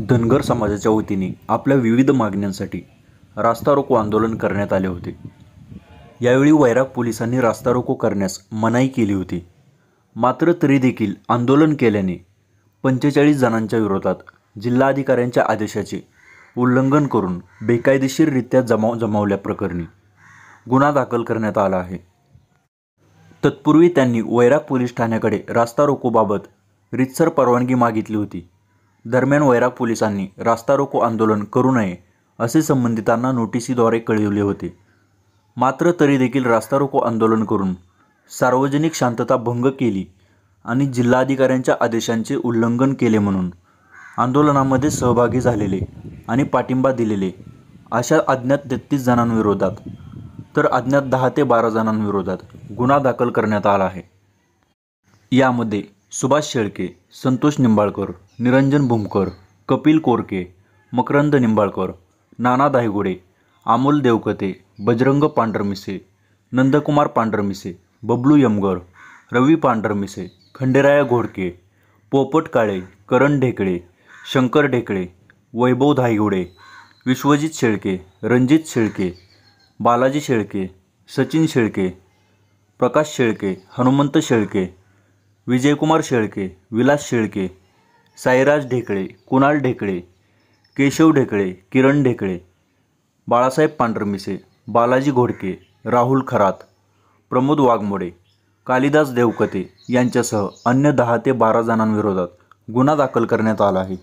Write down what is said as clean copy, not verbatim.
धनगर समाजाच्या वतीने आपल्या विविध मागण्यांसाठी रास्ता रोको आंदोलन करण्यात आले होते। यावेळी वैराग पोलिसांनी रास्ता रोको करण्यास मनाई केली होती। मात्र तरी देखील आंदोलन केल्याने 45 जणांच्या विरोधात जिल्हाधिकाऱ्यांच्या आदेशाचे उल्लंघन करून बेकायदेशीररित्या जमवल्याप्रकरणी गुन्हा दाखल करण्यात आला आहे। तत्पूर्वी त्यांनी वैराग पोलीस ठाण्याकडे रास्ता रोकोबाबत रीतसर परवानगी मागितली होती। दरम्यान वैराग पोलिसांनी रास्ता रोको आंदोलन करू नये असे संबंधितांना नोटिसीद्वारे कळविले होते। मात्र तरी देखील रास्ता रोको आंदोलन करून सार्वजनिक शांतता भंग केली आणि जिल्हाधिकाऱ्यांच्या आदेशांचे उल्लंघन केले म्हणून आंदोलनामध्ये सहभागी झालेले आणि पाठिंबा दिलेले अशा अज्ञात 33 जणांविरोधात तर अज्ञात 10 ते 12 जणांविरोधात गुन्हा दाखल करण्यात आला आहे। यामध्ये सुभाष शेळके, संतोष निंबाळकर, निरंजन भूमकर, कपिल कोरके, मकरंद निंबाळकर, नाना धायगुडे, अमोल देवकते, बजरंग पांढरमिसे, नंदकुमार पांढरमिसे, बबलू यमगर, रवी पांढरमिसे, खंडेराया घोडके, पोपट काळे, करण ढेकळे, शंकर ढेकळे, वैभव धायगुडे, विश्वजित शेळके, रणजित शेळके, बालाजी शेळके, सचिन शेळके, प्रकाश शेळके, हनुमंत शेळके, विजयकुमार शेळके, विलास शेळके, साईराज ढेकळे, कुणाल ढेकळे, केशव ढेकळे, किरण ढेकळे, बाळासाहेब पांढरमिसे, बालाजी घोडके, राहुल खरात, प्रमोद वाघमोडे, कालिदास देवकते यांच्यासह अन्य 10 ते 12 जणांविरोधात गुन्हा दाखल करण्यात आला आहे।